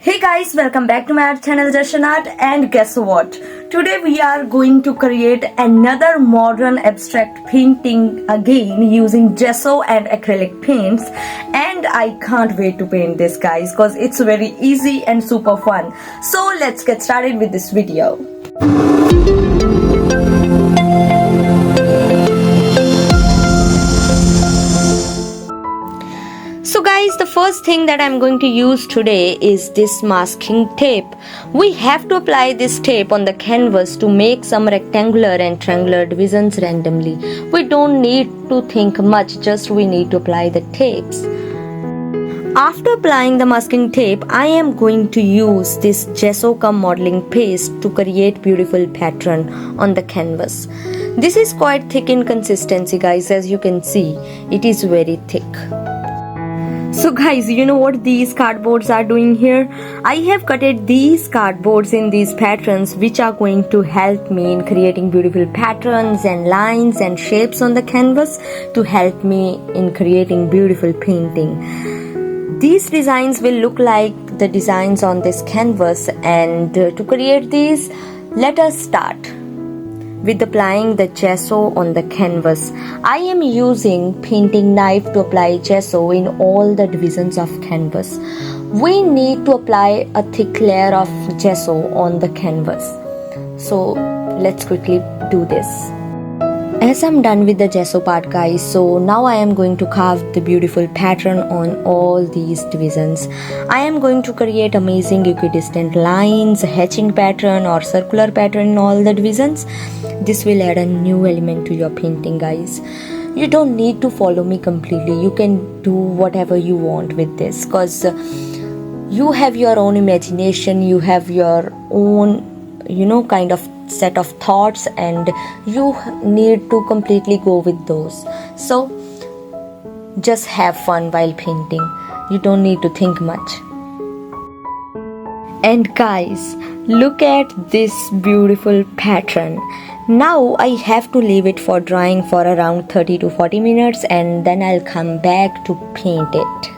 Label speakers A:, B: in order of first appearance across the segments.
A: Hey guys, welcome back to my art channel Jashan Art, and guess what? Today we are going to create another modern abstract painting again using gesso and acrylic paints, and I can't wait to paint this guys because it's very easy and super fun. So let's get started with this video. So guys, the first thing that I'm going to use today is this masking tape. We have to apply this tape on the canvas to make some rectangular and triangular divisions randomly. We don't need to think much, just we need to apply the tapes. After applying the masking tape, I am going to use this gesso cum modeling paste to create beautiful pattern on the canvas. This is quite thick in consistency guys, as you can see, it is very thick. So guys, you know what these cardboards are doing here? I have cutted these cardboards in these patterns which are going to help me in creating beautiful patterns and lines and shapes on the canvas to help me in creating beautiful painting. These designs will look like the designs on this canvas, and to create these, let us start with applying the gesso on the canvas. I am using painting knife to apply gesso in all the divisions of canvas. We need to apply a thick layer of gesso on the canvas. So let's quickly do this. As I'm done with the gesso part guys, so now I am going to carve the beautiful pattern on all these divisions. I am going to create amazing equidistant lines, hatching pattern or circular pattern in all the divisions. This will add a new element to your painting guys. You don't need to follow me completely. You can do whatever you want with this because you have your own imagination, you have your own kind of set of thoughts, and you need to completely go with those. So just have fun while painting. You don't need to think much. And guys, look at this beautiful pattern. Now I have to leave it for drying for around 30 to 40 minutes, and then I'll come back to paint it.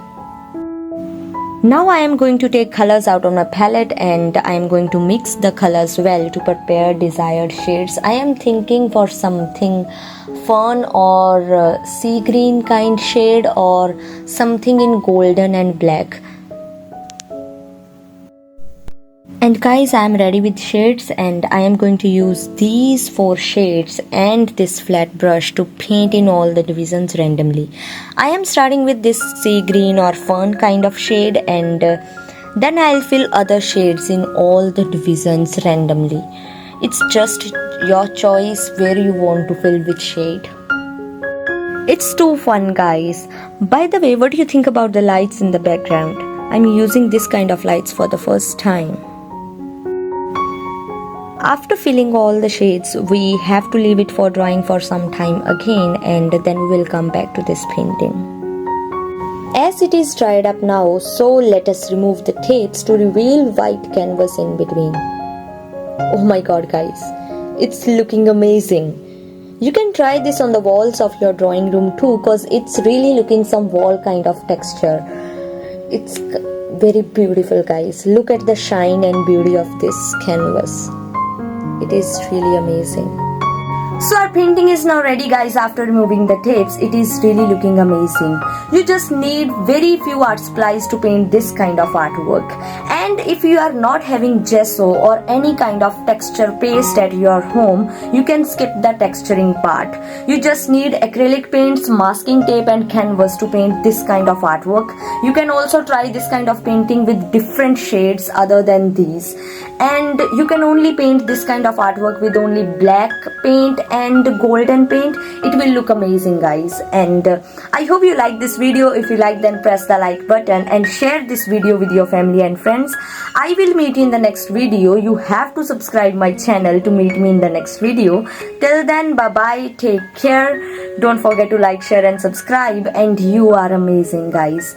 A: Now I am going to take colors out on my palette, and I am going to mix the colors well to prepare desired shades. I am thinking for something fun or sea green kind shade, or something in golden and black. And guys, I am ready with shades, and I am going to use these 4 shades and this flat brush to paint in all the divisions randomly. I am starting with this sea green or fern kind of shade, and then I'll fill other shades in all the divisions randomly. It's just your choice where you want to fill which shade. It's too fun guys. By the way, what do you think about the lights in the background? I'm using this kind of lights for the first time. After filling all the shades, we have to leave it for drying for some time again, and then we will come back to this painting. As it is dried up now, so let us remove the tapes to reveal white canvas in between. Oh my god guys, it's looking amazing. You can try this on the walls of your drawing room too, because it's really looking some wall kind of texture. It's very beautiful guys. Look at the shine and beauty of this canvas. It is really amazing. So our painting is now ready guys. After removing the tapes, it is really looking amazing. You just need very few art supplies to paint this kind of artwork. And if you are not having gesso or any kind of texture paste at your home, you can skip the texturing part. You just need acrylic paints, masking tape and canvas to paint this kind of artwork. You can also try this kind of painting with different shades other than these. And you can only paint this kind of artwork with only black paint and golden paint. It will look amazing guys. And I hope you like this video. If you like, then press the like button and share this video with your family and friends. I will meet you in the next video. You have to subscribe my channel to meet me in the next video. Till then, bye bye, take care. Don't forget to like, share and subscribe, and you are amazing guys.